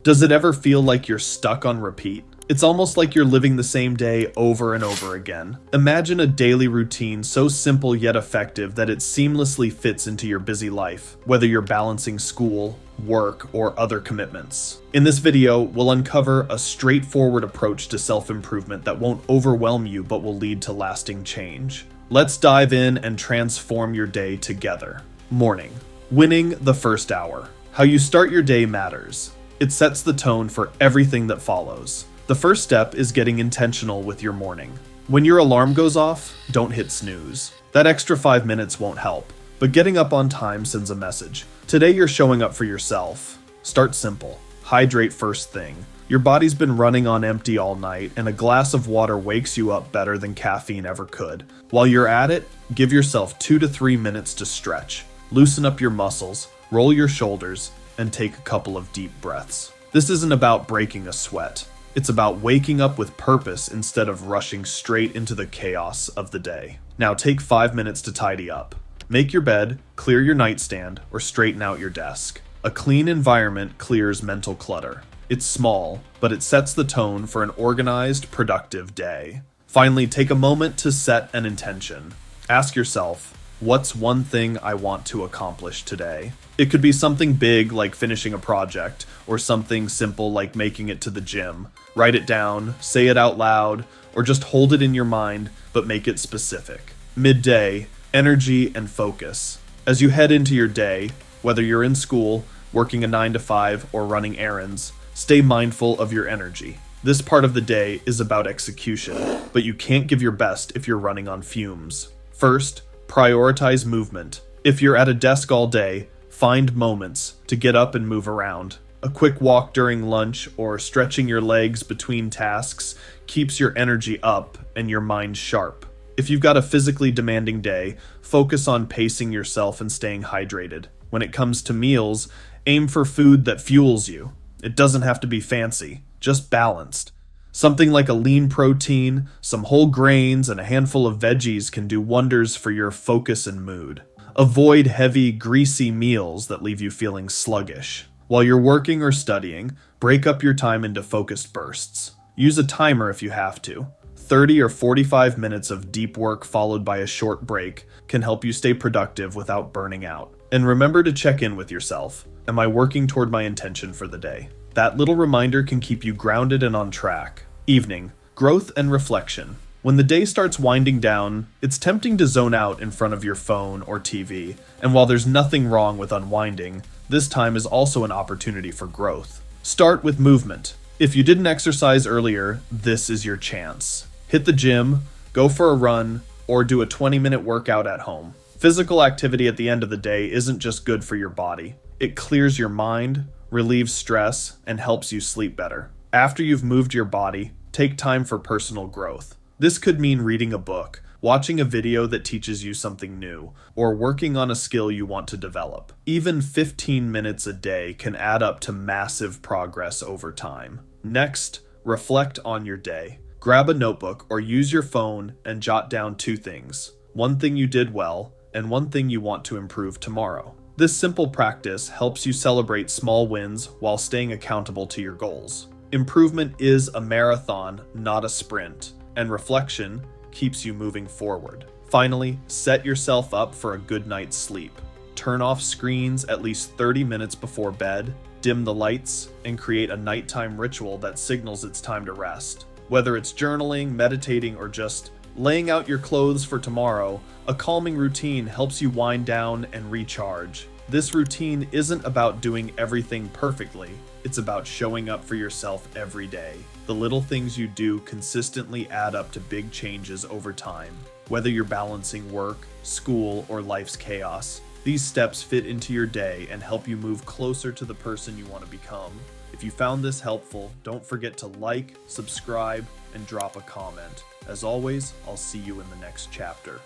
Does it ever feel like you're stuck on repeat? It's almost like you're living the same day over and over again. Imagine a daily routine so simple yet effective that it seamlessly fits into your busy life, whether you're balancing school, work, or other commitments. In this video, we'll uncover a straightforward approach to self-improvement that won't overwhelm you but will lead to lasting change. Let's dive in and transform your day together. Morning. Winning the first hour. How you start your day matters. It sets the tone for everything that follows. The first step is getting intentional with your morning. When your alarm goes off, don't hit snooze. That extra 5 minutes won't help, but getting up on time sends a message. Today you're showing up for yourself. Start simple. Hydrate first thing. Your body's been running on empty all night, and a glass of water wakes you up better than caffeine ever could. While you're at it, give yourself 2 to 3 minutes to stretch. Loosen up your muscles, roll your shoulders, and take a couple of deep breaths. This isn't about breaking a sweat. It's about waking up with purpose instead of rushing straight into the chaos of the day. Now take 5 minutes to tidy up. Make your bed, clear your nightstand, or straighten out your desk. A clean environment clears mental clutter. It's small, but it sets the tone for an organized, productive day. Finally, take a moment to set an intention. Ask yourself, what's one thing I want to accomplish today? It could be something big like finishing a project, or something simple like making it to the gym. Write it down, say it out loud, or just hold it in your mind, but make it specific. Midday, energy and focus. As you head into your day, whether you're in school, working a 9 to 5, or running errands, stay mindful of your energy. This part of the day is about execution, but you can't give your best if you're running on fumes. First, prioritize movement. If you're at a desk all day, find moments to get up and move around. A quick walk during lunch or stretching your legs between tasks keeps your energy up and your mind sharp. If you've got a physically demanding day, focus on pacing yourself and staying hydrated. When it comes to meals, aim for food that fuels you. It doesn't have to be fancy, just balanced. Something like a lean protein, some whole grains, and a handful of veggies can do wonders for your focus and mood. Avoid heavy, greasy meals that leave you feeling sluggish. While you're working or studying, break up your time into focused bursts. Use a timer if you have to. 30 or 45 minutes of deep work followed by a short break can help you stay productive without burning out. And remember to check in with yourself. Am I working toward my intention for the day? That little reminder can keep you grounded and on track. Evening, growth and reflection. When the day starts winding down, it's tempting to zone out in front of your phone or TV, and while there's nothing wrong with unwinding, this time is also an opportunity for growth. Start with movement. If you didn't exercise earlier, this is your chance. Hit the gym, go for a run, or do a 20-minute workout at home. Physical activity at the end of the day isn't just good for your body. It clears your mind, relieves stress, and helps you sleep better. After you've moved your body, take time for personal growth. This could mean reading a book, watching a video that teaches you something new, or working on a skill you want to develop. Even 15 minutes a day can add up to massive progress over time. Next, reflect on your day. Grab a notebook or use your phone and jot down 2 things. One thing you did well, and one thing you want to improve tomorrow. This simple practice helps you celebrate small wins while staying accountable to your goals. Improvement is a marathon, not a sprint, and reflection keeps you moving forward. Finally, set yourself up for a good night's sleep. Turn off screens at least 30 minutes before bed, dim the lights, and create a nighttime ritual that signals it's time to rest. Whether it's journaling, meditating, or just laying out your clothes for tomorrow, a calming routine helps you wind down and recharge. This routine isn't about doing everything perfectly. It's about showing up for yourself every day. The little things you do consistently add up to big changes over time. Whether you're balancing work, school, or life's chaos, these steps fit into your day and help you move closer to the person you want to become. If you found this helpful, don't forget to like, subscribe, and drop a comment. As always, I'll see you in the next chapter.